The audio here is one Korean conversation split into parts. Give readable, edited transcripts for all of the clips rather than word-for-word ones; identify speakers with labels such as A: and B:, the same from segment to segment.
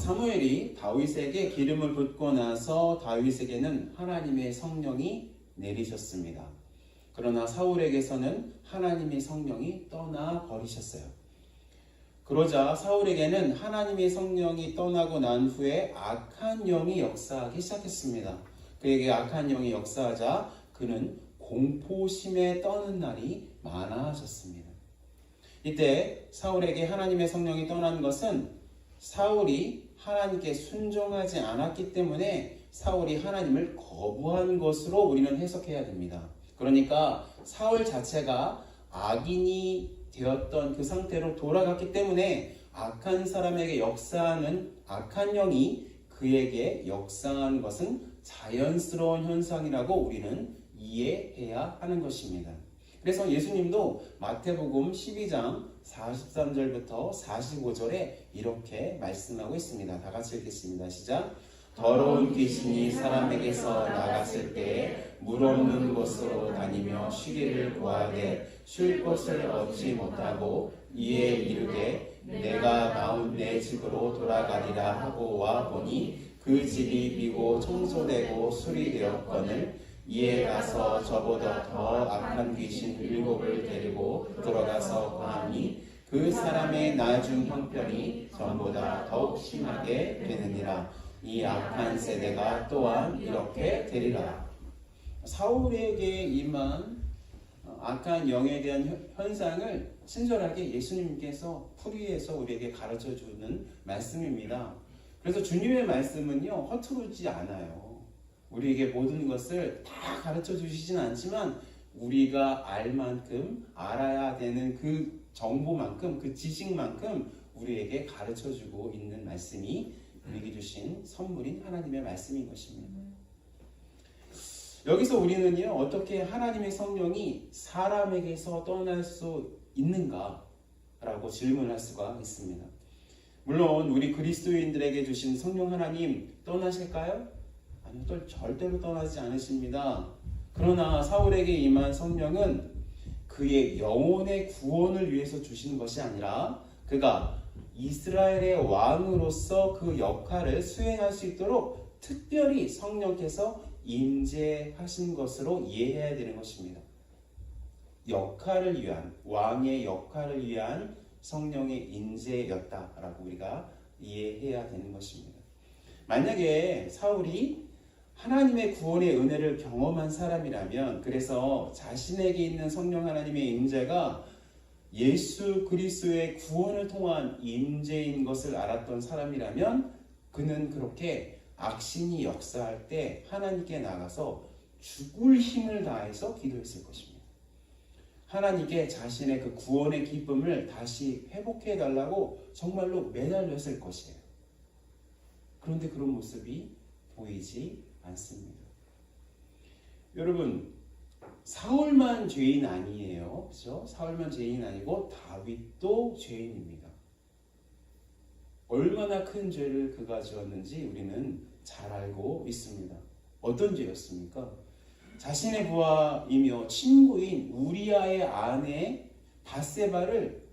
A: 사무엘이 다윗에게 기름을 붓고 나서 다윗에게는 하나님의 성령이 내리셨습니다. 그러나 사울에게서는 하나님의 성령이 떠나 버리셨어요. 그러자 사울에게는 하나님의 성령이 떠나고 난 후에 악한 영이 역사하기 시작했습니다. 그에게 악한 영이 역사하자 그는 공포심에 떠는 날이 많아졌습니다. 이때 사울에게 하나님의 성령이 떠난 것은 사울이 하나님께 순종하지 않았기 때문에 사울이 하나님을 거부한 것으로 우리는 해석해야 됩니다. 그러니까 사울 자체가 악인이 되었던 그 상태로 돌아갔기 때문에 악한 사람에게 역사하는 악한 영이 그에게 역사한 것은 자연스러운 현상이라고 우리는 이해해야 하는 것입니다. 그래서 예수님도 마태복음 12장 43절부터 45절에 이렇게 말씀하고 있습니다. 다 같이 읽겠습니다. 시작. 더러운 귀신이 사람에게서 나갔을 때에 물 없는 곳으로 다니며 쉬기를 구하되 쉴 곳을 얻지 못하고 이에 이르되 내가 나온 내 집으로 돌아가리라 하고 와 보니 그 집이 비고 청소되고 수리되었거늘 이에 가서 저보다 더 악한 귀신 7을 데리고 들어가서 권하니 그 사람의 나중 형편이 전보다 더욱 심하게 되느니라. 이 악한 세대가 또한 이렇게 되리라. 사울에게 임한 악한 영에 대한 현상을 친절하게 예수님께서 풀이해서 우리에게 가르쳐주는 말씀입니다. 그래서 주님의 말씀은요, 허투루지 않아요. 우리에게 모든 것을 다 가르쳐 주시진 않지만 우리가 알 만큼 알아야 되는 그 정보만큼, 그 지식만큼 우리에게 가르쳐 주고 있는 말씀이 우리에게 주신 선물인 하나님의 말씀인 것입니다. 여기서 우리는요, 어떻게 하나님의 성령이 사람에게서 떠날 수 있는가라고 질문할 수가 있습니다. 물론 우리 그리스도인들에게 주신 성령 하나님 떠나실까요? 아니요, 절대로 떠나지 않으십니다. 그러나 사울에게 임한 성령은 그의 영혼의 구원을 위해서 주시는 것이 아니라 그가 이스라엘의 왕으로서 그 역할을 수행할 수 있도록 특별히 성령께서 임재하신 것으로 이해해야 되는 것입니다. 역할을 위한, 왕의 역할을 위한 성령의 임재였다라고 우리가 이해해야 되는 것입니다. 만약에 사울이 하나님의 구원의 은혜를 경험한 사람이라면, 그래서 자신에게 있는 성령 하나님의 임재가 예수 그리스도의 구원을 통한 임재인 것을 알았던 사람이라면 그는 그렇게 악신이 역사할 때 하나님께 나가서 죽을 힘을 다해서 기도했을 것입니다. 하나님께 자신의 그 구원의 기쁨을 다시 회복해 달라고 정말로 매달렸을 것이에요. 그런데 그런 모습이 보이지 않습니다. 여러분, 사울만 죄인 아니에요. 그렇죠? 사울만 죄인 아니고 다윗도 죄인입니다. 얼마나 큰 죄를 그가 지었는지 우리는 잘 알고 있습니다. 어떤 죄였습니까? 자신의 부하이며 친구인 우리아의 아내 밧세바를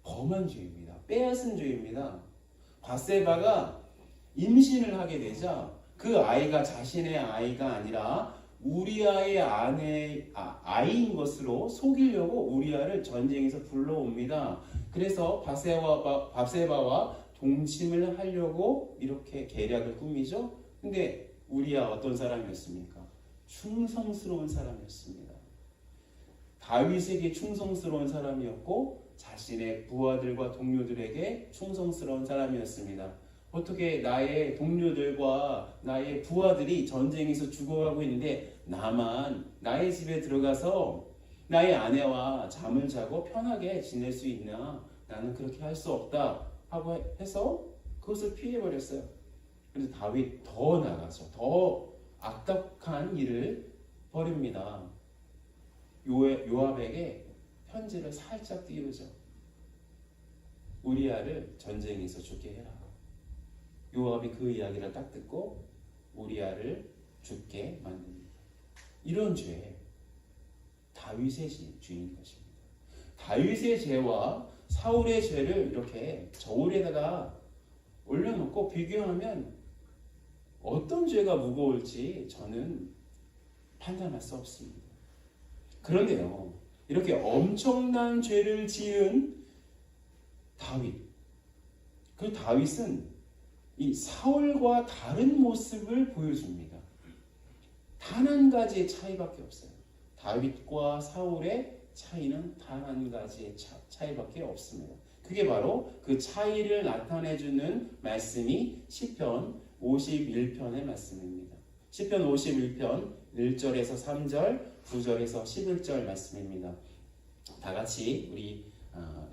A: 범한 죄입니다. 빼앗은 죄입니다. 밧세바가 임신을 하게 되자 그 아이가 자신의 아이가 아니라 우리아의 아이인 것으로 속이려고 우리아를 전쟁에서 불러옵니다. 그래서 밧세바와 동침을 하려고 이렇게 계략을 꾸미죠. 근데 우리아 어떤 사람이었습니까? 충성스러운 사람이었습니다. 다윗에게 충성스러운 사람이었고 자신의 부하들과 동료들에게 충성스러운 사람이었습니다. 어떻게 나의 동료들과 나의 부하들이 전쟁에서 죽어가고 있는데 나만 나의 집에 들어가서 나의 아내와 잠을 자고 편하게 지낼 수 있나? 나는 그렇게 할 수 없다 하고 해서 그것을 피해버렸어요. 그래서 다윗 더 나가서 더 악독한 일을 벌입니다. 요압에게 편지를 살짝 띄우죠. 우리아를 전쟁에서 죽게 해라. 요압이 그 이야기를 딱 듣고 우리아를 죽게 만듭니다. 이런 죄, 다윗의 죄인 것입니다. 다윗의 죄와 사울의 죄를 이렇게 저울에다가 올려놓고 비교하면 어떤 죄가 무거울지 저는 판단할 수 없습니다. 그런데요, 이렇게 엄청난 죄를 지은 다윗, 그 다윗은 이 사울과 다른 모습을 보여줍니다. 단 한 가지의 차이밖에 없어요. 다윗과 사울의 차이는 단 한 가지의 차이밖에 없습니다. 그게 바로 그 차이를 나타내주는 말씀이 시편 51편의 말씀입니다. 시편 51편 1절에서 3절, 9절에서 11절 말씀입니다. 다 같이 우리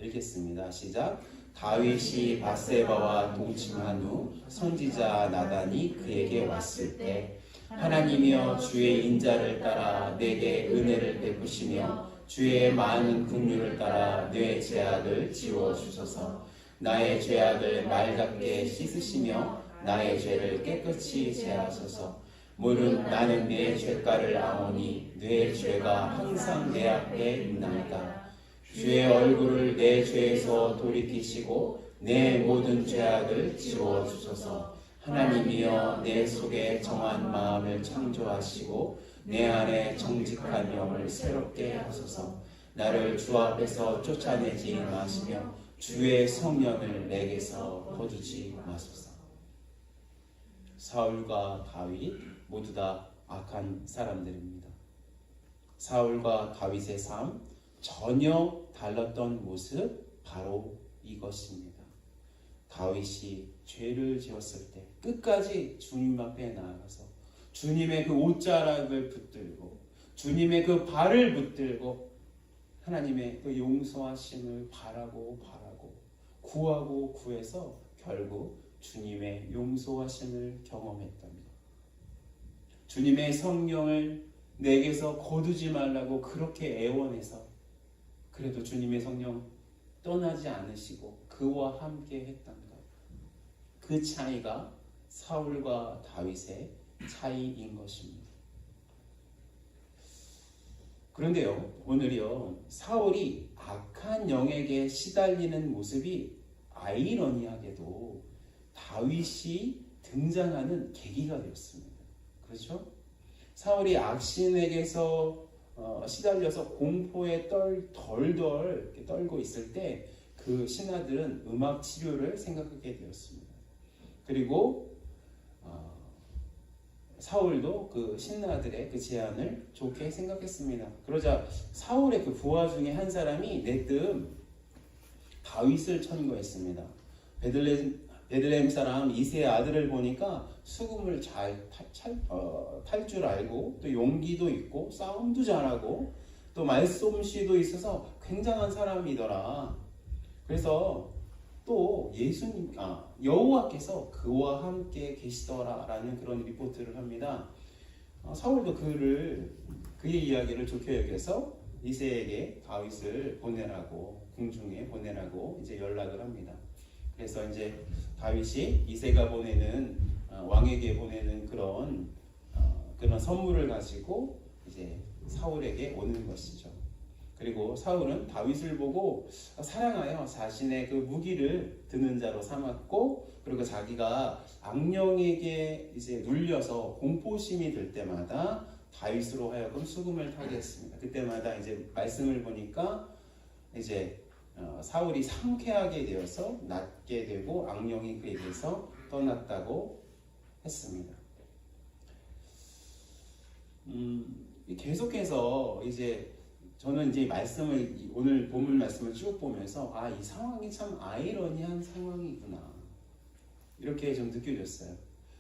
A: 읽겠습니다. 시작. 다윗이 밧세바와 동침한 후 선지자 나단이 그에게 왔을 때 하나님이여 주의 인자를 따라 내게 은혜를 베푸시며 주의 많은 긍휼을 따라 내 죄악을 지워주소서. 나의 죄악을 맑게 씻으시며 나의 죄를 깨끗이 제하소서. 물은 나는 내 죄가를 아오니 내 죄가 항상 내 앞에 있나이다. 주의 얼굴을 내 죄에서 돌이키시고 내 모든 죄악을 지워주소서. 하나님이여 내 속에 정한 마음을 창조하시고 내 안에 정직한 영을 새롭게 하소서. 나를 주 앞에서 쫓아내지 마시며 주의 성령을 내게서 거두지 마소서. 사울과 다윗 모두 다 악한 사람들입니다. 사울과 다윗의 삶 전혀 달랐던 모습 바로 이것입니다. 다윗이 죄를 지었을 때 끝까지 주님 앞에 나아가서 주님의 그 옷자락을 붙들고 주님의 그 발을 붙들고 하나님의 그 용서하심을 바라고 구하고 구해서 결국 주님의 용서하심을 경험했답니다. 주님의 성령을 내게서 거두지 말라고 그렇게 애원해서 그래도 주님의 성령 떠나지 않으시고 그와 함께 했던 것. 그 차이가 사울과 다윗의 차이인 것입니다. 그런데요, 오늘이요, 사울이 악한 영에게 시달리는 모습이 아이러니하게도 다윗이 등장하는 계기가 되었습니다. 그렇죠? 사울이 악신에게서 시달려서 공포에 덜덜 떨고 있을 때 그 신하들은 음악 치료를 생각하게 되었습니다. 그리고 사울도 그 신하들의 그 제안을 좋게 생각했습니다. 그러자 사울의 그 부하 중에 한 사람이 내뜸 다윗을 천거했습니다. 베들레헴 사람 이새의 아들을 보니까 수금을 잘 탈 줄 알고 또 용기도 있고 싸움도 잘하고 또 말솜씨도 있어서 굉장한 사람이더라. 그래서 또 여호와께서 그와 함께 계시더라라는 그런 리포트를 합니다. 사울도 그의 이야기를 좋게 여겨서 이새에게 다윗을 보내라고 궁중에 보내라고 이제 연락을 합니다. 그래서 이제 다윗이 이새가 보내는 왕에게 보내는 그런 선물을 가지고 이제 사울에게 오는 것이죠. 그리고 사울은 다윗을 보고 사랑하여 자신의 그 무기를 드는 자로 삼았고, 그리고 자기가 악령에게 이제 눌려서 공포심이 들 때마다 다윗으로 하여금 수금을 타게 했습니다. 그때마다 이제 말씀을 보니까 이제 사울이 상쾌하게 되어서 낫게 되고 악령이 그에게서 떠났다고 했습니다. 계속해서 이제 저는 이제 오늘 본문 말씀을 쭉 보면서 이 상황이 참 아이러니한 상황이구나 이렇게 좀 느껴졌어요.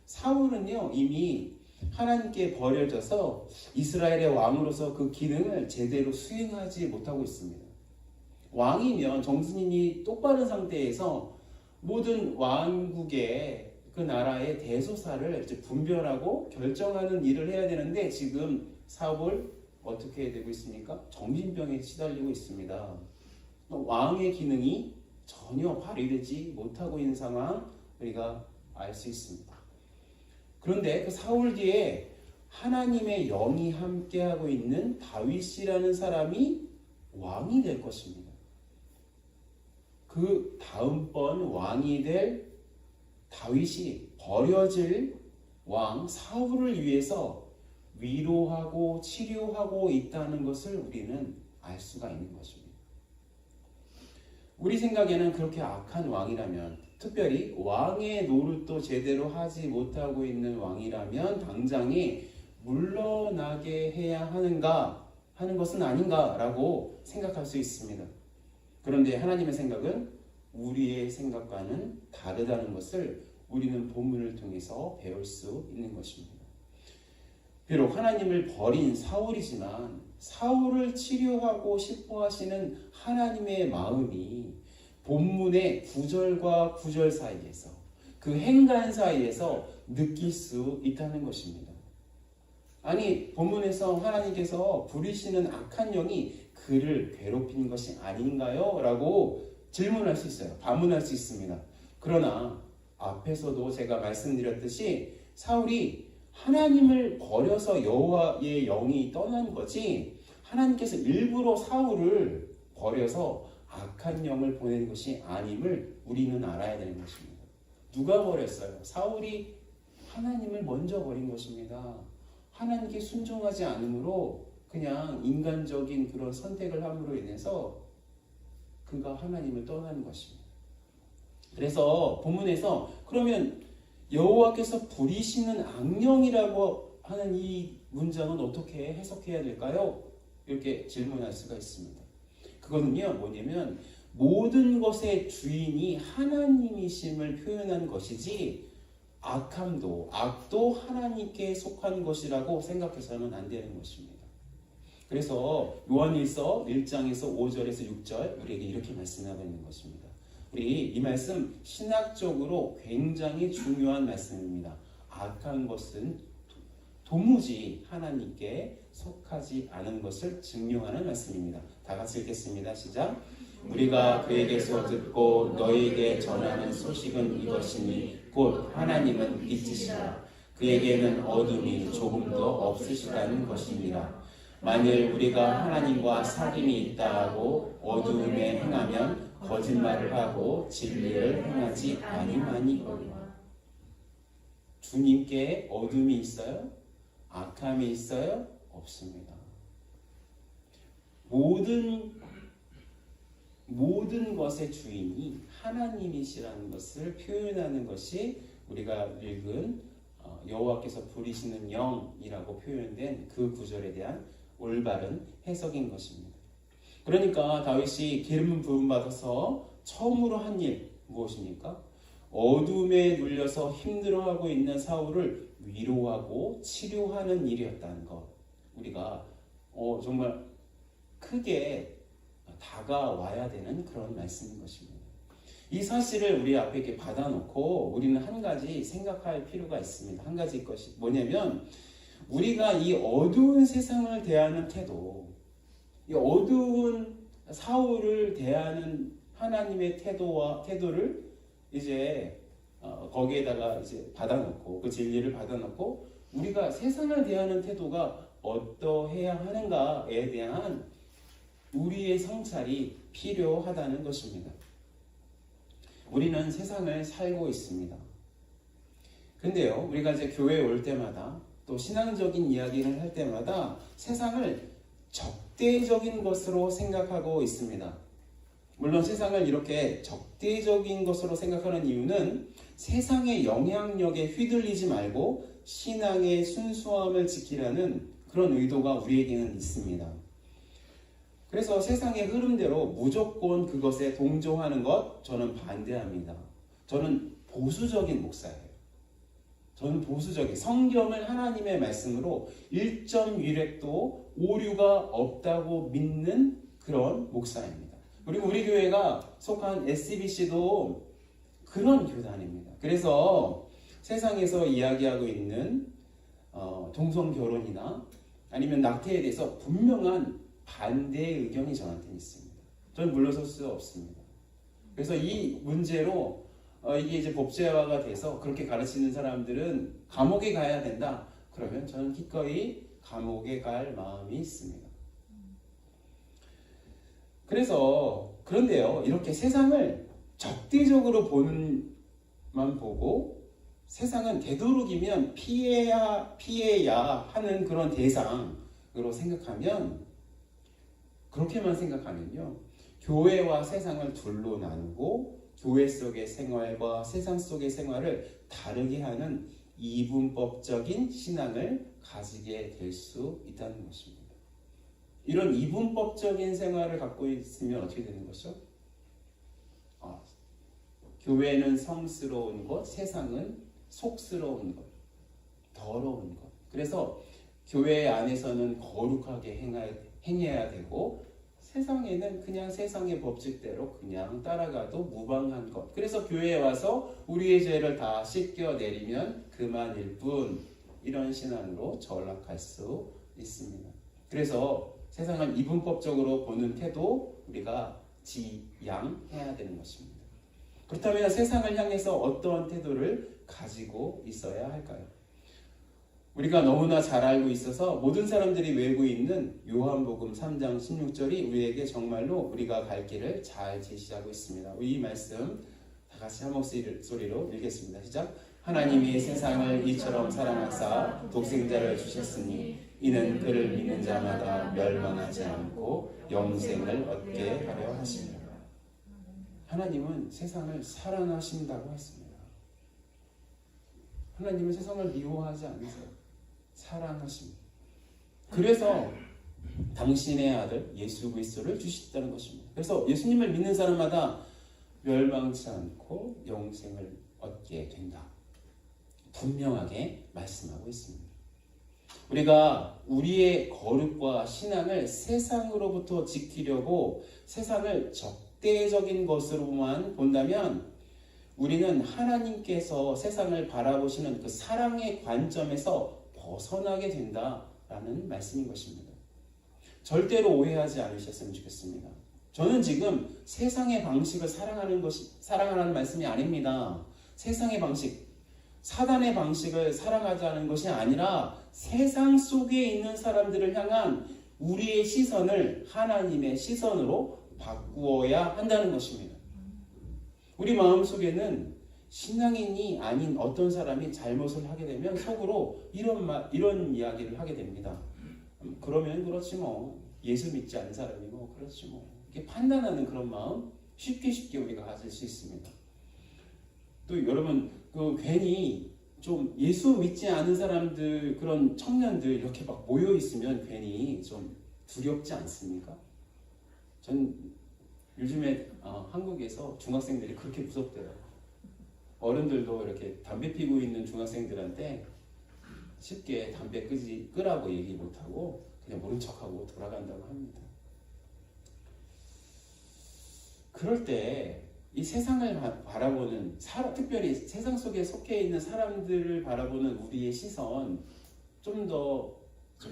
A: 사울은요 이미 하나님께 버려져서 이스라엘의 왕으로서 그 기능을 제대로 수행하지 못하고 있습니다. 왕이면 정신이 똑바른 상태에서 모든 왕국의 그 나라의 대소사를 이제 분별하고 결정하는 일을 해야 되는데 지금 사울 어떻게 되고 있습니까? 정신병에 시달리고 있습니다. 왕의 기능이 전혀 발휘되지 못하고 있는 상황 우리가 알 수 있습니다. 그런데 그 사울 뒤에 하나님의 영이 함께하고 있는 다윗이라는 사람이 왕이 될 것입니다. 그 다음번 왕이 될 다윗이 버려질 왕 사울을 위해서 위로하고 치료하고 있다는 것을 우리는 알 수가 있는 것입니다. 우리 생각에는 그렇게 악한 왕이라면, 특별히 왕의 노릇도 제대로 하지 못하고 있는 왕이라면 당장에 물러나게 해야 하는가 하는 것은 아닌가라고 생각할 수 있습니다. 그런데 하나님의 생각은 우리의 생각과는 다르다는 것을 우리는 본문을 통해서 배울 수 있는 것입니다. 비록 하나님을 버린 사울이지만 사울을 치료하고 싶어 하시는 하나님의 마음이 본문의 9절과 9절 사이에서, 그 행간 사이에서 느낄 수 있다는 것입니다. 아니, 본문에서 하나님께서 부리시는 악한 영이 그를 괴롭힌 것이 아닌가요? 라고 질문할 수 있어요. 반문할 수 있습니다. 그러나 앞에서도 제가 말씀드렸듯이 사울이 하나님을 버려서 여호와의 영이 떠난 거지, 하나님께서 일부러 사울을 버려서 악한 영을 보낸 것이 아님을 우리는 알아야 되는 것입니다. 누가 버렸어요? 사울이 하나님을 먼저 버린 것입니다. 하나님께 순종하지 않으므로 그냥 인간적인 그런 선택을 함으로 인해서 그가 하나님을 떠나는 것입니다. 그래서 본문에서 그러면 여호와께서 부리시는 악령이라고 하는 이 문장은 어떻게 해석해야 될까요? 이렇게 질문할 수가 있습니다. 그거는요, 뭐냐면 모든 것의 주인이 하나님이심을 표현한 것이지 악함도, 악도 하나님께 속한 것이라고 생각해서는 안 되는 것입니다. 그래서 요한일서 1장에서 5절에서 6절 우리에게 이렇게 말씀하고 있는 것입니다. 우리 이 말씀 신학적으로 굉장히 중요한 말씀입니다. 악한 것은 도무지 하나님께 속하지 않은 것을 증명하는 말씀입니다. 다 같이 읽겠습니다. 시작. 우리가 그에게서 듣고 너희에게 전하는 소식은 이것이니 곧 하나님은 빛이시라. 그에게는 어둠이 조금도 없으시다는 것이니라. 만일 우리가 하나님과 사귐이 있다 하고 어두움에 행하면 거짓말을 하고 진리를 행하지 아니하니거니와. 주님께 어둠이 있어요? 악함이 있어요? 없습니다. 모든 것의 주인이 하나님이시라는 것을 표현하는 것이 우리가 읽은 여호와께서 부리시는 영이라고 표현된 그 구절에 대한 올바른 해석인 것입니다. 그러니까 다윗이 기름 부음 받아서 처음으로 한 일 무엇입니까? 어둠에 눌려서 힘들어하고 있는 사울을 위로하고 치료하는 일이었다는 것, 우리가 정말 크게 다가와야 되는 그런 말씀인 것입니다. 이 사실을 우리 앞에 이렇게 받아놓고 우리는 한 가지 생각할 필요가 있습니다. 한 가지 것이 뭐냐면 우리가 이 어두운 세상을 대하는 태도, 이 어두운 사울을 대하는 하나님의 태도를 이제 거기에다가 이제 받아놓고 그 진리를 받아놓고 우리가 세상을 대하는 태도가 어떠해야 하는가에 대한 우리의 성찰이 필요하다는 것입니다. 우리는 세상을 살고 있습니다. 근데요, 우리가 이제 교회에 올 때마다 또 신앙적인 이야기를 할 때마다 세상을 적대적인 것으로 생각하고 있습니다. 물론 세상을 이렇게 적대적인 것으로 생각하는 이유는 세상의 영향력에 휘둘리지 말고 신앙의 순수함을 지키라는 그런 의도가 우리에게는 있습니다. 그래서 세상의 흐름대로 무조건 그것에 동조하는 것 저는 반대합니다. 저는 보수적인 목사예요. 저는 보수적인 성경을 하나님의 말씀으로 1.1획도 오류가 없다고 믿는 그런 목사입니다. 그리고 우리 교회가 속한 SBC도 그런 교단입니다. 그래서 세상에서 이야기하고 있는 동성 결혼이나 아니면 낙태에 대해서 분명한 반대의 의견이 저한테는 있습니다. 저는 물러설 수 없습니다. 그래서 이 문제로 이게 이제 법제화가 돼서 그렇게 가르치는 사람들은 감옥에 가야 된다. 그러면 저는 기꺼이 감옥에 갈 마음이 있습니다. 그런데요, 이렇게 세상을 적대적으로 보는 보고 세상은 되도록이면 피해야 하는 그런 대상으로 생각하면, 그렇게만 생각하면요, 교회와 세상을 둘로 나누고 교회 속의 생활과 세상 속의 생활을 다르게 하는 이분법적인 신앙을 가지게 될 수 있다는 것입니다. 이런 이분법적인 생활을 갖고 있으면 어떻게 되는 것이죠? 교회는 성스러운 것, 세상은 속스러운 것, 더러운 것. 그래서 교회 안에서는 거룩하게 행해야 되고, 세상에는 그냥 세상의 법칙대로 그냥 따라가도 무방한 것. 그래서 교회에 와서 우리의 죄를 다 씻겨내리면 그만일 뿐, 이런 신앙으로 전락할 수 있습니다. 그래서 세상을 이분법적으로 보는 태도, 우리가 지양해야 되는 것입니다. 그렇다면 세상을 향해서 어떠한 태도를 가지고 있어야 할까요? 우리가 너무나 잘 알고 있어서 모든 사람들이 외우고 있는 요한복음 3장 16절이 우리에게 정말로 우리가 갈 길을 잘 제시하고 있습니다. 이 말씀 다 같이 한 목소리로 읽겠습니다. 시작. 하나님이 세상을 이처럼 사랑하사 독생자를 주셨으니 이는 그를 믿는 자마다 멸망하지 않고 영생을 얻게 하려 하십니다. 하나님은 세상을 사랑하신다고 했습니다. 하나님은 세상을 미워하지 않으세요. 사랑하십니다. 그래서 당신의 아들 예수 그리스도를 주셨다는 것입니다. 그래서 예수님을 믿는 사람마다 멸망치 않고 영생을 얻게 된다. 분명하게 말씀하고 있습니다. 우리가 우리의 거룩과 신앙을 세상으로부터 지키려고 세상을 적대적인 것으로만 본다면 우리는 하나님께서 세상을 바라보시는 그 사랑의 관점에서 벗어나게 된다라는 말씀인 것입니다. 절대로 오해하지 않으셨으면 좋겠습니다. 저는 지금 세상의 방식을 사랑하라는 말씀이 아닙니다. 세상의 방식, 사단의 방식을 사랑하자는 것이 아니라 세상 속에 있는 사람들을 향한 우리의 시선을 하나님의 시선으로 바꾸어야 한다는 것입니다. 우리 마음속에는 신앙인이 아닌 어떤 사람이 잘못을 하게 되면 속으로 이런 이야기를 하게 됩니다. 그러면 그렇지 뭐, 예수 믿지 않는 사람이 뭐 그렇지 뭐, 이렇게 판단하는 그런 마음 쉽게 우리가 가질 수 있습니다. 또 여러분 괜히 좀 예수 믿지 않은 사람들, 그런 청년들 이렇게 막 모여 있으면 괜히 좀 두렵지 않습니까? 전 요즘에 한국에서 중학생들이 그렇게 무섭대요. 어른들도 이렇게 담배 피고 있는 중학생들한테 쉽게 담배 끄라고 얘기 못하고 그냥 모른 척하고 돌아간다고 합니다. 그럴 때 이 세상을 바라보는 특별히 세상 속에 속해 있는 사람들을 바라보는 우리의 시선 좀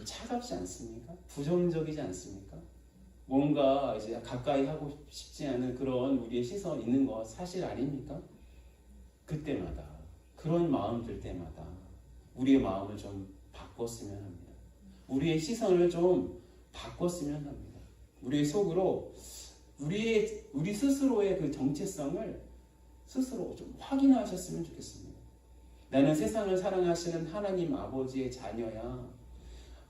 A: 차갑지 않습니까? 부정적이지 않습니까? 뭔가 이제 가까이 하고 싶지 않은 그런 우리의 시선 있는 거 사실 아닙니까? 그때마다, 그런 마음 들 때마다 우리의 마음을 좀 바꿨으면 합니다. 우리의 시선을 좀 바꿨으면 합니다. 우리의 속으로 우리 스스로의 그 정체성을 스스로 좀 확인하셨으면 좋겠습니다. 나는 세상을 사랑하시는 하나님 아버지의 자녀야.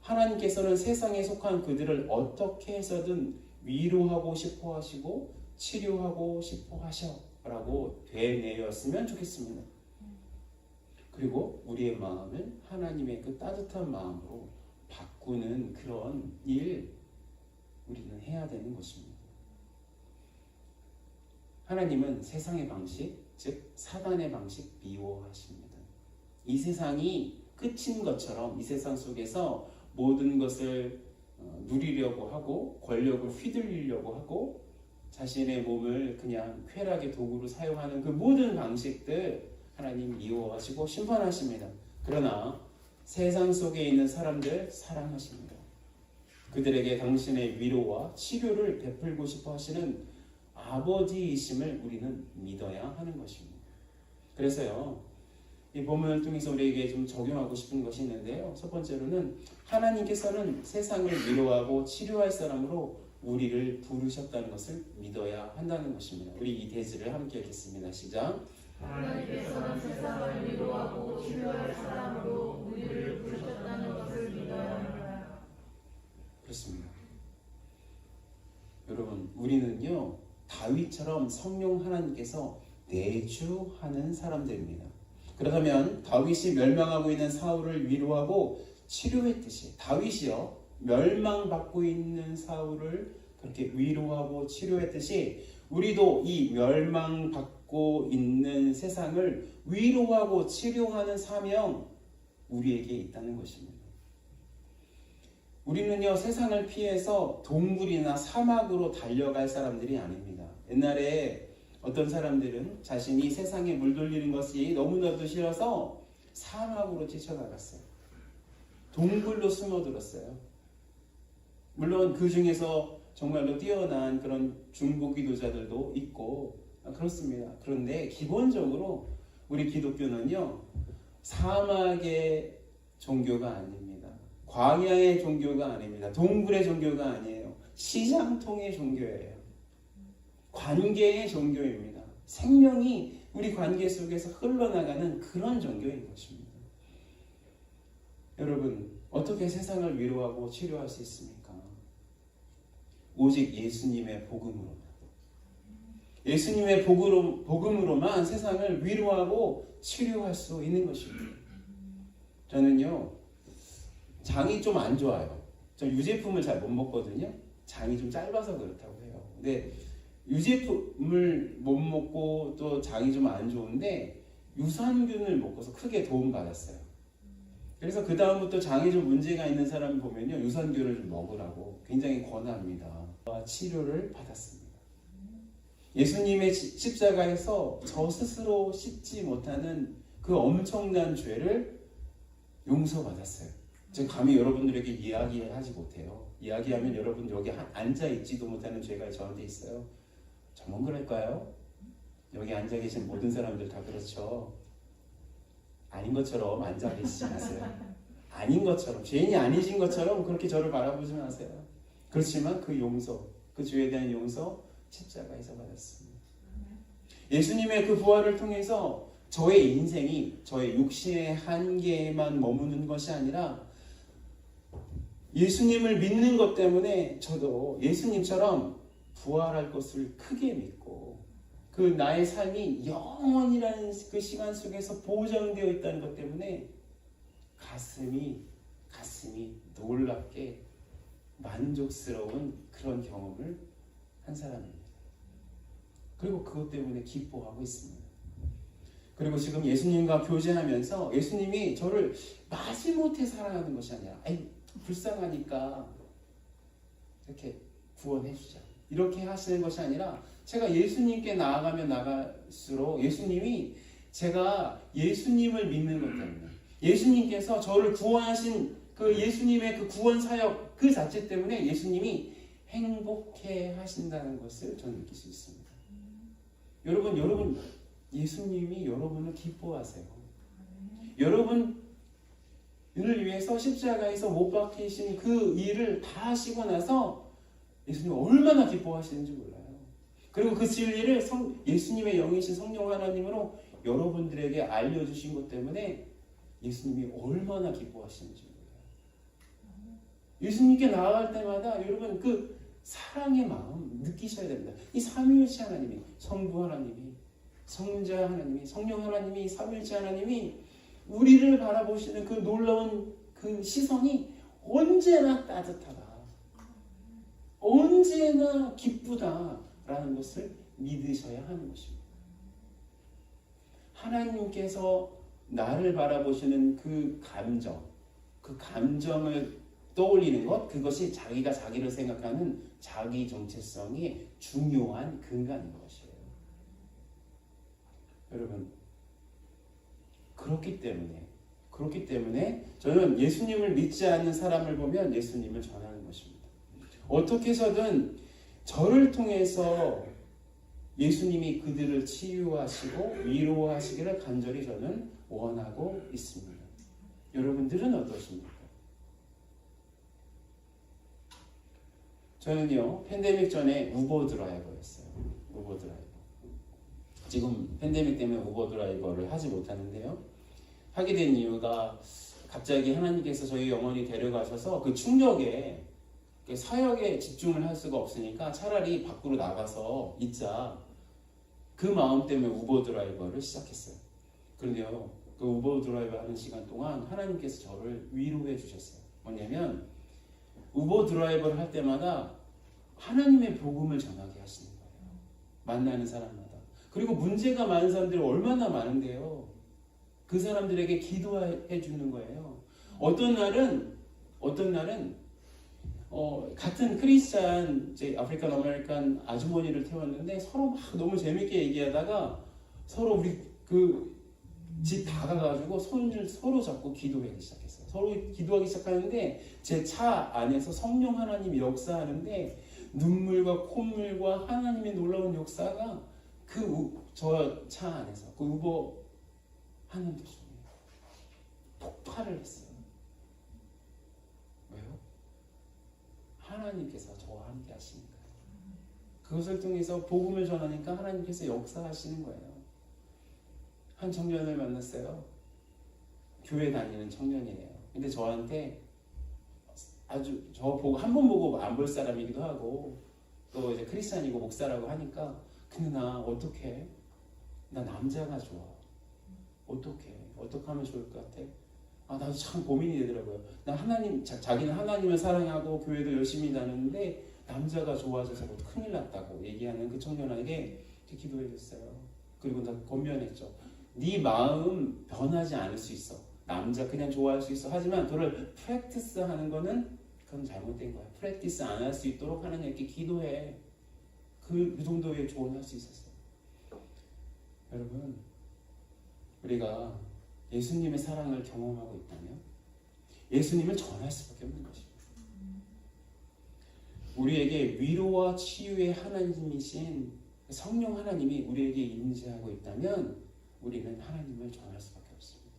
A: 하나님께서는 세상에 속한 그들을 어떻게 해서든 위로하고 싶어 하시고 치료하고 싶어 하셔라고 되뇌었으면 좋겠습니다. 그리고 우리의 마음을 하나님의 그 따뜻한 마음으로 바꾸는 그런 일 우리는 해야 되는 것입니다. 하나님은 세상의 방식, 즉 사단의 방식 미워하십니다. 이 세상이 끝인 것처럼 이 세상 속에서 모든 것을 누리려고 하고 권력을 휘둘리려고 하고 자신의 몸을 그냥 쾌락의 도구로 사용하는 그 모든 방식들 하나님 미워하시고 심판하십니다. 그러나 세상 속에 있는 사람들 사랑하십니다. 그들에게 당신의 위로와 치료를 베풀고 싶어 하시는 아버지이심을 우리는 믿어야 하는 것입니다. 그래서요, 이 본문을 통해서 우리에게 좀 적용하고 싶은 것이 있는데요. 첫 번째로는 하나님께서는 세상을 위로하고 치료할 사람으로 우리를 부르셨다는 것을 믿어야 한다는 것입니다. 우리 이 대지를 함께 읽겠습니다. 시작.
B: 하나님께서는 세상을 위로하고 치료할 사람으로 우리를 부르셨다는 것을 믿어야 합니다.
A: 그렇습니다. 여러분, 우리는요 다윗처럼 성령 하나님께서 내주하는 사람들입니다. 그렇다면 다윗이 멸망하고 있는 사울을 위로하고 치료했듯이, 다윗이요 멸망받고 있는 사울을 그렇게 위로하고 치료했듯이, 우리도 이 멸망받고 있는 세상을 위로하고 치료하는 사명 우리에게 있다는 것입니다. 우리는요 세상을 피해서 동굴이나 사막으로 달려갈 사람들이 아닙니다. 옛날에 어떤 사람들은 자신이 세상에 물들리는 것이 너무나도 싫어서 사막으로 뛰쳐나갔어요. 동굴로 숨어들었어요. 물론 그 중에서 정말로 뛰어난 그런 중보기도자들도 있고 그렇습니다. 그런데 기본적으로 우리 기독교는요 사막의 종교가 아닙니다. 광야의 종교가 아닙니다. 동굴의 종교가 아니에요. 시장통의 종교예요. 관계의 종교입니다. 생명이 우리 관계 속에서 흘러나가는 그런 종교인 것입니다. 여러분, 어떻게 세상을 위로하고 치료할 수 있습니까? 오직 예수님의 복음으로만. 예수님의 복음으로만 세상을 위로하고 치료할 수 있는 것입니다. 저는요 장이 좀 안 좋아요. 저 유제품을 잘 못 먹거든요. 장이 좀 짧아서 그렇다고 해요. 근데 유제품을 못 먹고 또 장이 좀 안 좋은데 유산균을 먹어서 크게 도움받았어요. 그래서 그 다음부터 장에 좀 문제가 있는 사람 보면요 유산균을 좀 먹으라고 굉장히 권합니다. 치료를 받았습니다. 예수님의 십자가에서 저 스스로 씻지 못하는 그 엄청난 죄를 용서받았어요. 지금 감히 여러분들에게 이야기하지 못해요. 이야기하면 여러분 여기 앉아있지도 못하는 죄가 저한테 있어요. 저만 그럴까요? 여기 앉아 계신 모든 사람들 다 그렇죠. 아닌 것처럼 앉아 계시지 마세요. 아닌 것처럼, 죄인이 아니신 것처럼 그렇게 저를 바라보지 마세요. 그렇지만 그 용서, 그 죄에 대한 용서 십자가에서 받았습니다. 예수님의 그 부활을 통해서 저의 인생이 저의 육신의 한계에만 머무는 것이 아니라 예수님을 믿는 것 때문에 저도 예수님처럼 부활할 것을 크게 믿고 그 나의 삶이 영원이라는 그 시간 속에서 보장되어 있다는 것 때문에 가슴이 놀랍게 만족스러운 그런 경험을 한 사람입니다. 그리고 그것 때문에 기뻐하고 있습니다. 그리고 지금 예수님과 교제하면서 예수님이 저를 마지못해 사랑하는 것이 아니라 불쌍하니까 이렇게 구원해 주자 이렇게 하시는 것이 아니라 제가 예수님께 나아가면 나갈수록 예수님이 제가 예수님을 믿는 것 때문에 예수님께서 저를 구원하신 그 예수님의 그 구원 사역 그 자체 때문에 예수님이 행복해 하신다는 것을 저는 느낄 수 있습니다. 여러분 예수님이 여러분을 기뻐하세요. 여러분을 위해서 십자가에서 못 박히신 그 일을 다 하시고 나서 예수님 얼마나 기뻐하시는지 몰라요. 그리고 그 진리를 예수님의 영이신 성령 하나님으로 여러분들에게 알려주신 것 때문에 예수님이 얼마나 기뻐하시는지 몰라요. 예수님께 나아갈 때마다 여러분 그 사랑의 마음 느끼셔야 됩니다. 이 삼위일체 하나님이, 성부 하나님이, 성자 하나님이, 성령 하나님이, 삼위일체 하나님이 우리를 바라보시는 그 놀라운 그 시선이 언제나 따뜻하다, 언제나 기쁘다라는 것을 믿으셔야 하는 것입니다. 하나님께서 나를 바라보시는 그 감정을 떠올리는 것, 그것이 자기가 자기를 생각하는 자기 정체성의 중요한 근간인 것이에요. 여러분, 그렇기 때문에 저는 예수님을 믿지 않는 사람을 보면 예수님을 전하는 것입니다. 어떻게 해서든 저를 통해서 예수님이 그들을 치유하시고 위로하시기를 간절히 저는 원하고 있습니다. 여러분들은 어떠십니까? 저는요 팬데믹 전에 우버 드라이버였어요. 우버 드라이버. 지금 팬데믹 때문에 우버 드라이버를 하지 못하는데요. 하게 된 이유가 갑자기 하나님께서 저희 영혼이 데려가셔서 그 충격에 그 사역에 집중을 할 수가 없으니까 차라리 밖으로 나가서 있자. 그 마음 때문에 우버 드라이버를 시작했어요. 그런데요, 그 우버 드라이버 하는 시간 동안 하나님께서 저를 위로해 주셨어요. 뭐냐면 우버 드라이버를 할 때마다 하나님의 복음을 전하게 하시는 거예요. 만나는 사람마다. 그리고 문제가 많은 사람들이 얼마나 많은데요. 그 사람들에게 기도해 주는 거예요. 어떤 날은 같은 크리스찬 아프리칸 아메리칸 아주머니를 태웠는데 서로 막 너무 재밌게 얘기하다가 서로 우리 그 집 다가가지고 손을 서로 잡고 기도하기 시작했어요. 서로 기도하기 시작하는데 제 차 안에서 성령 하나님이 역사하는데 눈물과 콧물과 하나님의 놀라운 역사가 저 차 안에서 그 우버 하는 도중에 폭발을 했어요. 왜요? 하나님께서 저와 함께 하시는 거예요. 그것을 통해서 복음을 전하니까 하나님께서 역사하시는 거예요. 한 청년을 만났어요. 교회 다니는 청년이에요. 근데 저한테 아주 저 보고 한 번 보고 안 볼 사람이기도 하고 또 이제 크리스찬이고 목사라고 하니까 근데 나 어떡해? 나 남자가 좋아. 어떻게 하면 좋을 것 같아? 나도 참 고민이 되더라고요. 나 자기는 하나님을 사랑하고 교회도 열심히 다녔는데 남자가 좋아져서 큰일 났다고 얘기하는 그 청년에게 기도해 줬어요. 그리고 나 권면했죠. 네 마음 변하지 않을 수 있어. 남자 그냥 좋아할 수 있어. 하지만 그걸 프랙티스 하는 거는 그건 잘못된 거야. 프랙티스 안 할 수 있도록 하나님께 기도해. 그 정도의 조언할 수 있었어요. 여러분, 우리가 예수님의 사랑을 경험하고 있다면 예수님을 전할 수밖에 없는 것입니다. 우리에게 위로와 치유의 하나님이신 성령 하나님이 우리에게 임재하고 있다면 우리는 하나님을 전할 수밖에 없습니다.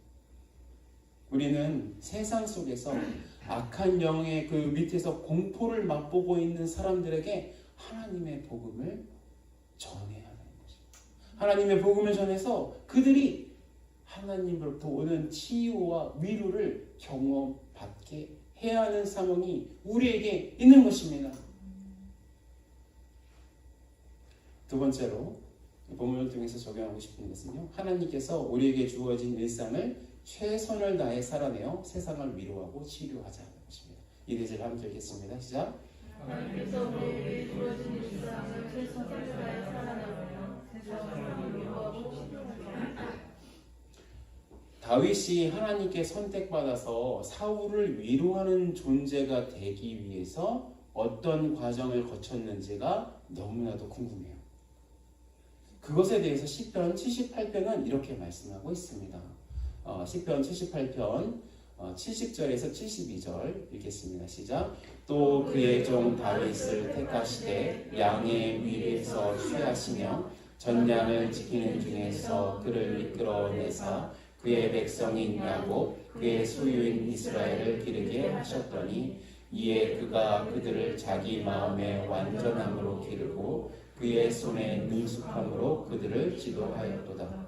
A: 우리는 세상 속에서 악한 영의 그 밑에서 공포를 맛보고 있는 사람들에게 하나님의 복음을 전해야 하는 것입니다. 하나님의 복음을 전해서 그들이 하나님으로부터 오는 치유와 위로를 경험받게 해야 하는 상황이 우리에게 있는 것입니다. 두 번째로 본문을 통해서 적용하고 싶은 것은요. 하나님께서 우리에게 주어진 일상을 최선을 다해 살아내어 세상을 위로하고 치료하자는 것입니다. 이 대제를 함께 읽겠습니다. 시작.
B: 하나님께서 우리에게 주어진 일상을 최선을 다해 살아내며 세상을 위로하고 치료하자.
A: 다윗이 하나님께 선택받아서 사울을 위로하는 존재가 되기 위해서 어떤 과정을 거쳤는지가 너무나도 궁금해요. 그것에 대해서 시편 78편은 이렇게 말씀하고 있습니다. 시편 78편 70절에서 72절 읽겠습니다. 시작. 또 그의 종 다윗을 택하시되 양의 위에서 취하시며 전량을 지키는 중에서 그를 이끌어내사 그의 백성인 야곱 그의 소유인 이스라엘을 기르게 하셨더니 이에 그가 그들을 자기 마음의 완전함으로 기르고 그의 손의 능숙함으로 그들을 지도하였도다.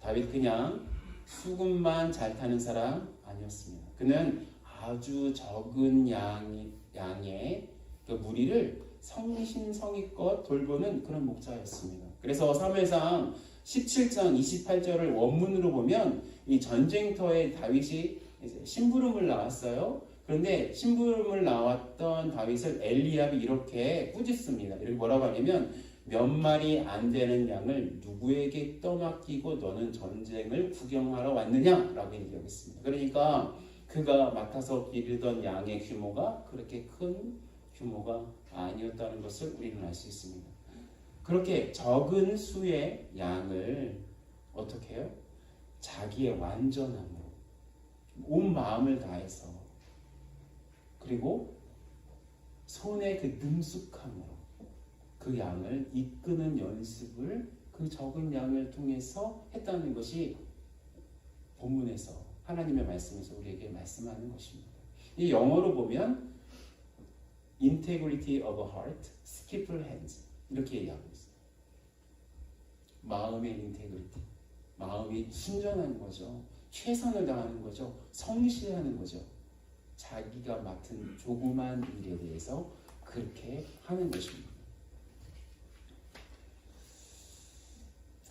A: 다윗 그냥 수금만 잘 타는 사람 아니었습니다. 그는 아주 적은 양의 그 무리를 성심성의껏 돌보는 그런 목자였습니다. 그래서 사무엘상 17장 28절을 원문으로 보면 이 전쟁터에 다윗이 이제 심부름을 나왔어요. 그런데 심부름을 나왔던 다윗을 엘리압이 이렇게 꾸짖습니다. 이렇게 뭐라고 하냐면 몇 마리 안 되는 양을 누구에게 떠맡기고 너는 전쟁을 구경하러 왔느냐라고 얘기하고 있습니다. 그러니까 그가 맡아서 기르던 양의 규모가 그렇게 큰 규모가 아니었다는 것을 우리는 알 수 있습니다. 그렇게 적은 수의 양을 어떻게 해요? 자기의 완전함으로 온 마음을 다해서 그리고 손의 그 능숙함으로 그 양을 이끄는 연습을 그 적은 양을 통해서 했다는 것이 본문에서 하나님의 말씀에서 우리에게 말씀하는 것입니다. 이 영어로 보면 integrity of heart, skillful hands 이렇게 얘기하고 있어요. 마음의 인테그리티, 마음이 순전한 거죠. 최선을 다하는 거죠. 성실하는 거죠. 자기가 맡은 조그만 일에 대해서 그렇게 하는 것입니다.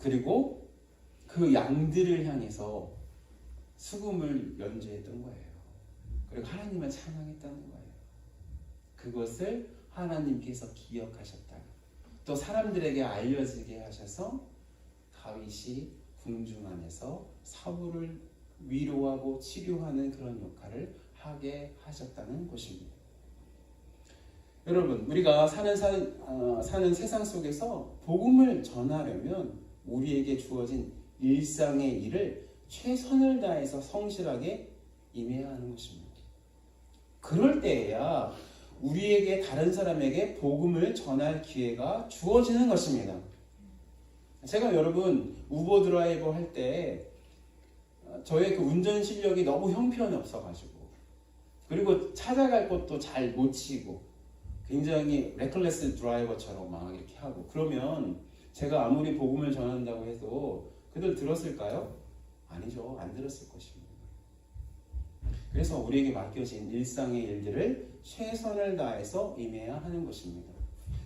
A: 그리고 그 양들을 향해서 수금을 연주했던 거예요. 그리고 하나님을 찬양했다는 거예요. 그것을 하나님께서 기억하셨다. 또 사람들에게 알려지게 하셔서 다윗이 궁중 안에서 사울을 위로하고 치료하는 그런 역할을 하게 하셨다는 것입니다. 여러분, 우리가 사는 세상 속에서 복음을 전하려면 우리에게 주어진 일상의 일을 최선을 다해서 성실하게 임해야 하는 것입니다. 그럴 때에야 우리에게 다른 사람에게 복음을 전할 기회가 주어지는 것입니다. 제가 여러분 우버 드라이버 할 때 저의 그 운전 실력이 너무 형편없어가지고 그리고 찾아갈 곳도 잘 못 치고 굉장히 레클레스 드라이버처럼 막 이렇게 하고 그러면 제가 아무리 복음을 전한다고 해도 그들 들었을까요? 아니죠. 안 들었을 것입니다. 그래서 우리에게 맡겨진 일상의 일들을 최선을 다해서 임해야 하는 것입니다.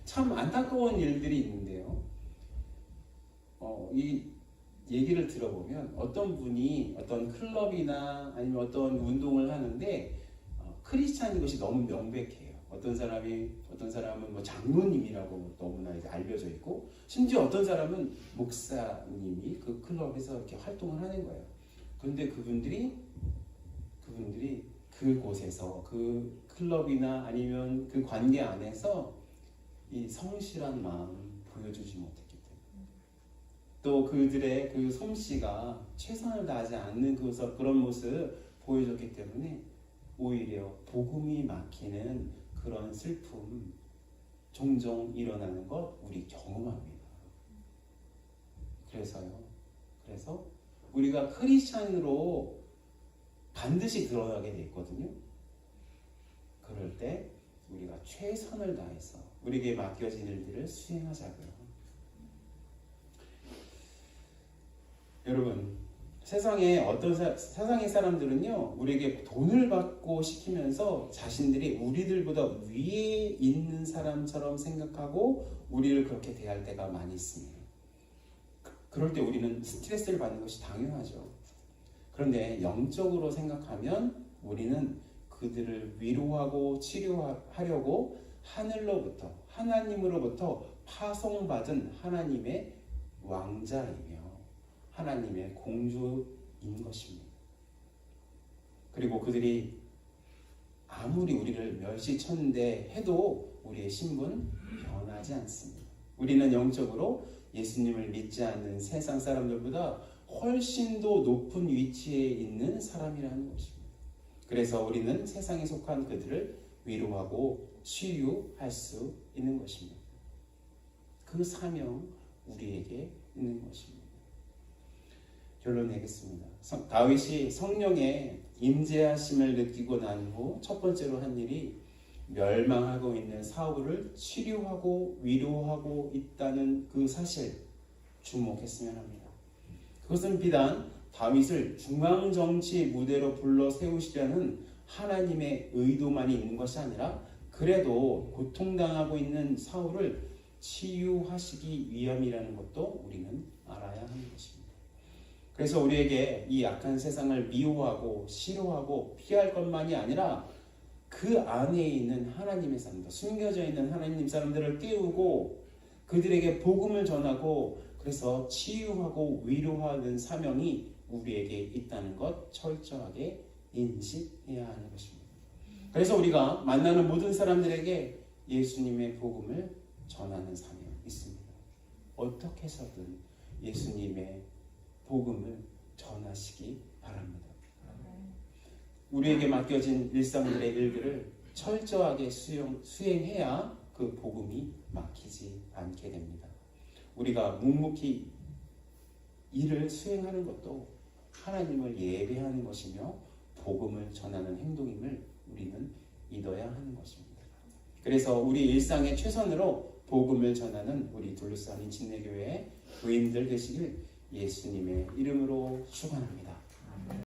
A: 참 안타까운 일들이 있는데요. 이 얘기를 들어보면 어떤 분이 어떤 클럽이나 아니면 어떤 운동을 하는데 크리스찬인 것이 너무 명백해요. 어떤 사람은 뭐 장로님이라고 너무나 이제 알려져 있고 심지어 어떤 사람은 목사님이 그 클럽에서 이렇게 활동을 하는 거예요. 그런데 그분들이 그곳에서 그 클럽이나 아니면 그 관계 안에서 이 성실한 마음 보여주지 못했기 때문에 또 그들의 그 솜씨가 최선을 다하지 않는 그런 모습 보여줬기 때문에 오히려 복음이 막히는 그런 슬픔 종종 일어나는 것 우리 경험합니다. 그래서 우리가 크리스찬으로 반드시 드러나게 돼 있거든요. 그럴 때 우리가 최선을 다해서 우리에게 맡겨진 일들을 수행하자고요. 여러분, 세상의 사람들은요, 우리에게 돈을 받고 시키면서 자신들이 우리들보다 위에 있는 사람처럼 생각하고 우리를 그렇게 대할 때가 많이 있습니다. 그럴 때 우리는 스트레스를 받는 것이 당연하죠. 그런데 영적으로 생각하면 우리는 그들을 위로하고 치료하려고 하나님으로부터 파송받은 하나님의 왕자이며 하나님의 공주인 것입니다. 그리고 그들이 아무리 우리를 멸시쳤는데 해도 우리의 신분 변하지 않습니다. 우리는 영적으로 예수님을 믿지 않는 세상 사람들보다 훨씬 더 높은 위치에 있는 사람이라는 것입니다. 그래서 우리는 세상에 속한 그들을 위로하고 치유할 수 있는 것입니다. 그 사명 우리에게 있는 것입니다. 결론 내겠습니다. 다윗이 성령의 임재하심을 느끼고 난 후 첫 번째로 한 일이 멸망하고 있는 사울을 치료하고 위로하고 있다는 그 사실 주목했으면 합니다. 그것은 비단 다윗을 중앙정치 무대로 불러 세우시려는 하나님의 의도만이 있는 것이 아니라 그래도 고통당하고 있는 사울을 치유하시기 위함이라는 것도 우리는 알아야 하는 것입니다. 그래서 우리에게 이 악한 세상을 미워하고 싫어하고 피할 것만이 아니라 그 안에 있는 하나님의 사람들, 숨겨져 있는 하나님 사람들을 깨우고 그들에게 복음을 전하고 그래서 치유하고 위로하는 사명이 우리에게 있다는 것 철저하게 인식해야 하는 것입니다. 그래서 우리가 만나는 모든 사람들에게 예수님의 복음을 전하는 사명이 있습니다. 어떻게 해서든 예수님의 복음을 전하시기 바랍니다. 우리에게 맡겨진 일상들의 일들을 철저하게 수행해야 그 복음이 막히지 않게 됩니다. 우리가 묵묵히 일을 수행하는 것도 하나님을 예배하는 것이며 복음을 전하는 행동임을 우리는 믿어야 하는 것입니다. 그래서 우리 일상의 최선으로 복음을 전하는 우리 둘러싸인 진례교회의 부인들 되시길 예수님의 이름으로 축원합니다.